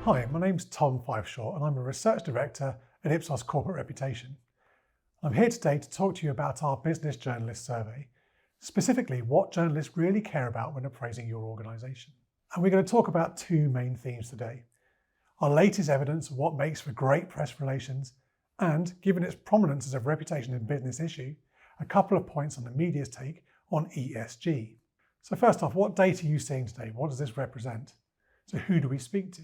Hi, my name's Tom Fifeshaw and I'm a Research Director at Ipsos Corporate Reputation. I'm here today to talk to you about our Business Journalist Survey, specifically what journalists really care about when appraising your organisation. And we're going to talk about two main themes today. Our latest evidence of what makes for great press relations and, given its prominence as a reputation and business issue, a couple of points on the media's take on ESG. So first off, what data are you seeing today? What does this represent? So who do we speak to?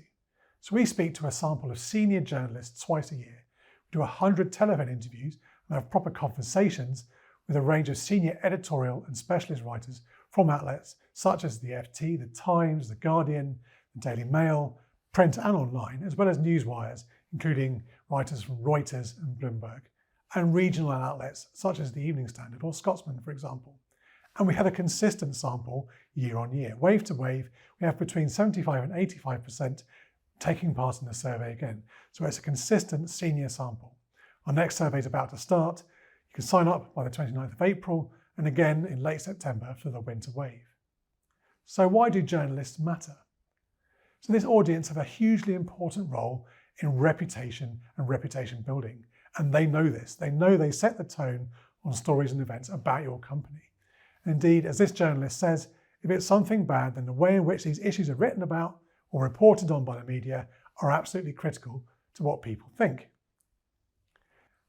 So we speak to a sample of senior journalists twice a year. We do 100 telephone interviews and have proper conversations with a range of senior editorial and specialist writers from outlets such as the FT, the Times, the Guardian, the Daily Mail, print and online, as well as newswires, including writers from Reuters and Bloomberg, and regional outlets such as the Evening Standard or Scotsman, for example. And we have a consistent sample year on year. Wave to wave, we have between 75 and 85% taking part in the survey again. So it's a consistent senior sample. Our next survey is about to start. You can sign up by the 29th of April and again in late September for the winter wave. So why do journalists matter? So this audience have a hugely important role in reputation and reputation building. And they know this. They know they set the tone on stories and events about your company. Indeed, as this journalist says, if it's something bad, then the way in which these issues are written about or reported on by the media are absolutely critical to what people think.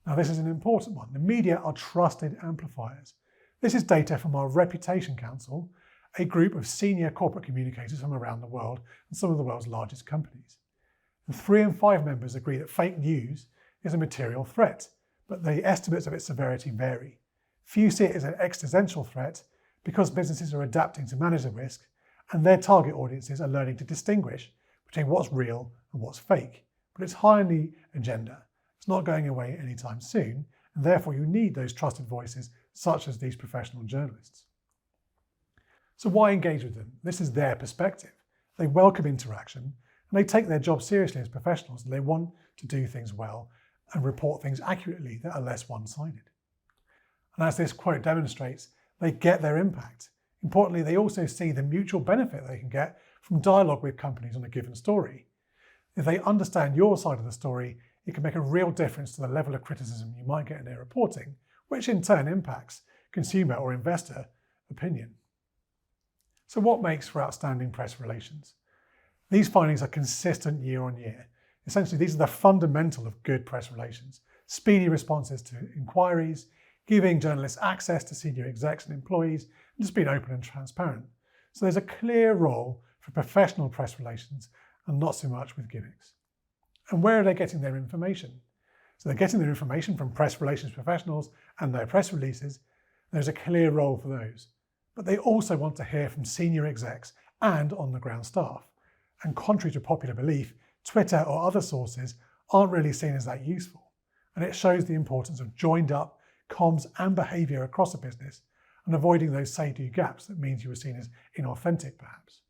Now, this is an important one. The media are trusted amplifiers. This is data from our Reputation Council, a group of senior corporate communicators from around the world and some of the world's largest companies. And 3 in 5 members agree that fake news is a material threat, but the estimates of its severity vary. Few see it as an existential threat because businesses are adapting to manage the risk and their target audiences are learning to distinguish between what's real and what's fake. But it's high on the agenda. It's not going away anytime soon, and therefore you need those trusted voices such as these professional journalists. So why engage with them? This is their perspective. They welcome interaction and they take their job seriously as professionals and they want to do things well and report things accurately that are less one-sided. And as this quote demonstrates, they get their impact. Importantly, they also see the mutual benefit they can get from dialogue with companies on a given story. If they understand your side of the story, it can make a real difference to the level of criticism you might get in their reporting, which in turn impacts consumer or investor opinion. So what makes for outstanding press relations? These findings are consistent year on year. Essentially, these are the fundamental of good press relations. Speedy responses to inquiries, giving journalists access to senior execs and employees, and just being open and transparent. So there's a clear role for professional press relations and not so much with gimmicks. And where are they getting their information? So they're getting their information from press relations professionals and their press releases. There's a clear role for those. But they also want to hear from senior execs and on-the-ground staff. And contrary to popular belief, Twitter or other sources aren't really seen as that useful. And it shows the importance of joined-up comms and behaviour across a business and avoiding those say-do gaps that means you are seen as inauthentic, perhaps.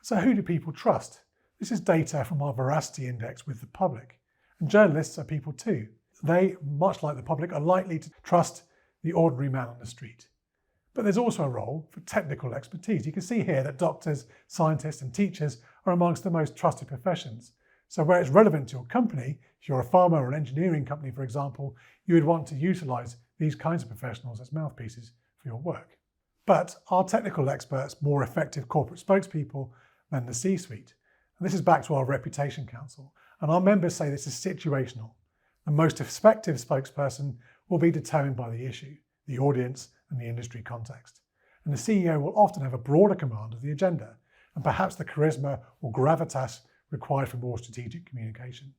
So who do people trust? This is data from our Veracity Index with the public. And journalists are people too. They, much like the public, are likely to trust the ordinary man on the street. But there's also a role for technical expertise. You can see here that doctors, scientists and teachers are amongst the most trusted professions. So where it's relevant to your company, if you're a pharma or an engineering company, for example, you would want to utilise these kinds of professionals as mouthpieces for your work. But are technical experts more effective corporate spokespeople than the C-suite? And this is back to our Reputation Council. And our members say this is situational. The most effective spokesperson will be determined by the issue, the audience and the industry context. And the CEO will often have a broader command of the agenda and perhaps the charisma or gravitas required for more strategic communication.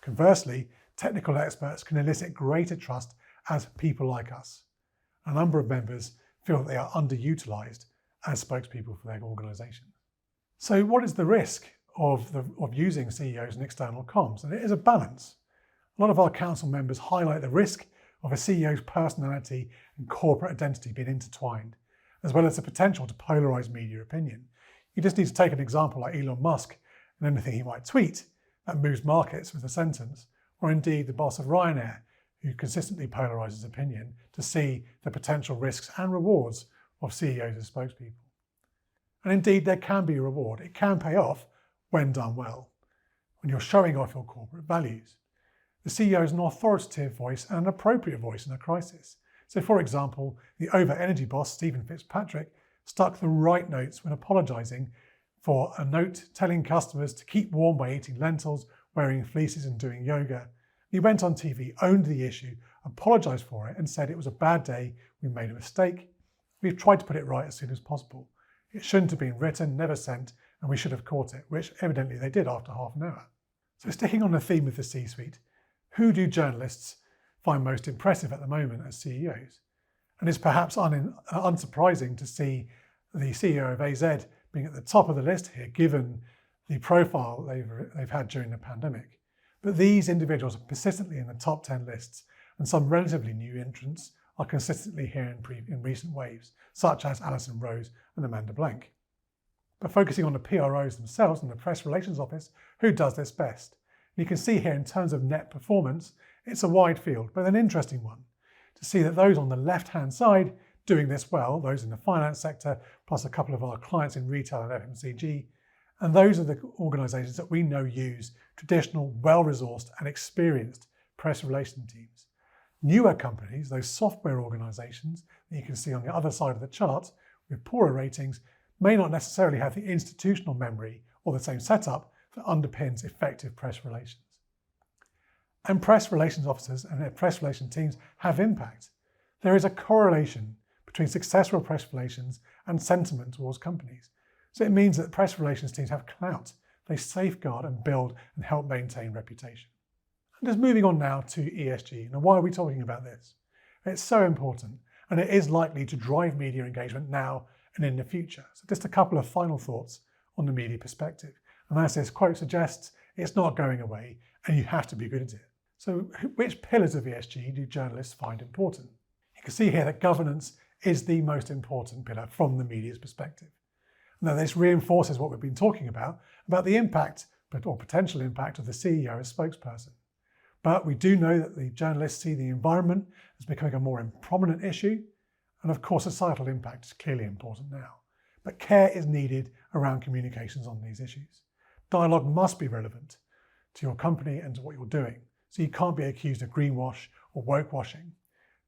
Conversely, technical experts can elicit greater trust as people like us. A number of members feel that they are underutilised as spokespeople for their organisation. So what is the risk of using CEOs and external comms? And it is a balance. A lot of our council members highlight the risk of a CEO's personality and corporate identity being intertwined, as well as the potential to polarise media opinion. You just need to take an example like Elon Musk and anything he might tweet that moves markets with a sentence, or indeed the boss of Ryanair, who consistently polarises opinion, to see the potential risks and rewards of CEOs as spokespeople. And indeed, there can be a reward. It can pay off when done well. when you're showing off your corporate values. The CEO is an authoritative voice and an appropriate voice in a crisis. So, for example, the over-energy boss, Stephen Fitzpatrick, struck the right notes when apologising for a note telling customers to keep warm by eating lentils, wearing fleeces and doing yoga. He went on TV, owned the issue, apologised for it and said it was a bad day, we made a mistake. We've tried to put it right as soon as possible. It shouldn't have been written, never sent, and we should have caught it, which evidently they did after half an hour. So sticking on the theme of the C-suite, who do journalists find most impressive at the moment as CEOs? And it's perhaps unsurprising to see the CEO of AZ being at the top of the list here, given the profile they've had during the pandemic. But these individuals are persistently in the top 10 lists, and some relatively new entrants are consistently here in recent waves, such as Alison Rose and Amanda Blank. But focusing on the PROs themselves and the press relations office, who does this best? And you can see here in terms of net performance, it's a wide field, but an interesting one, to see that those on the left-hand side doing this well, those in the finance sector, plus a couple of our clients in retail and FMCG, and those are the organisations that we know use traditional, well-resourced and experienced press relations teams. Newer companies, those software organisations that you can see on the other side of the chart with poorer ratings, may not necessarily have the institutional memory or the same setup that underpins effective press relations. And press relations officers and their press relations teams have impact. There is a correlation between successful press relations and sentiment towards companies. So it means that press relations teams have clout. They safeguard and build and help maintain reputation. And just moving on now to ESG. Now, why are we talking about this? It's so important, and it is likely to drive media engagement now and in the future. So just a couple of final thoughts on the media perspective. And as this quote suggests, it's not going away, and you have to be good at it. So which pillars of ESG do journalists find important? You can see here that governance is the most important pillar from the media's perspective. Now, this reinforces what we've been talking about the impact or potential impact of the CEO as spokesperson. But we do know that the journalists see the environment as becoming a more prominent issue, and of course societal impact is clearly important now. But care is needed around communications on these issues. Dialogue must be relevant to your company and to what you're doing, so you can't be accused of greenwash or woke washing.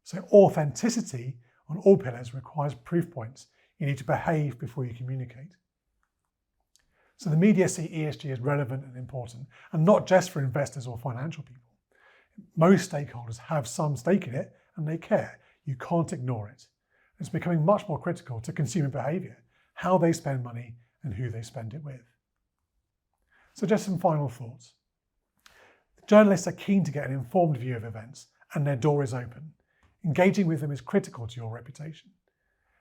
So authenticity on all pillars requires proof points. You need to behave before you communicate. So the media see ESG as relevant and important, and not just for investors or financial people. Most stakeholders have some stake in it and they care. You can't ignore it. It's becoming much more critical to consumer behaviour, how they spend money and who they spend it with. So just some final thoughts. Journalists are keen to get an informed view of events, and their door is open. Engaging with them is critical to your reputation.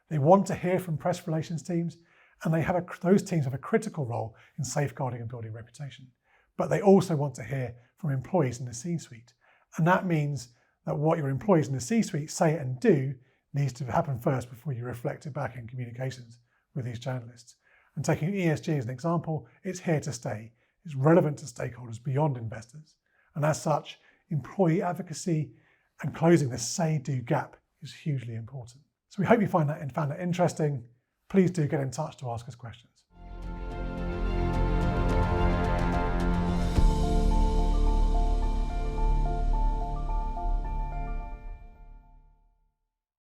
They want to hear from press relations teams, and those teams have a critical role in safeguarding and building reputation. But they also want to hear from employees in the C-suite. And that means that what your employees in the C-suite say and do needs to happen first before you reflect it back in communications with these journalists. And taking ESG as an example, it's here to stay. It's relevant to stakeholders beyond investors. And as such, employee advocacy and closing the say-do gap is hugely important. So we hope you found that interesting. Please do get in touch to ask us questions.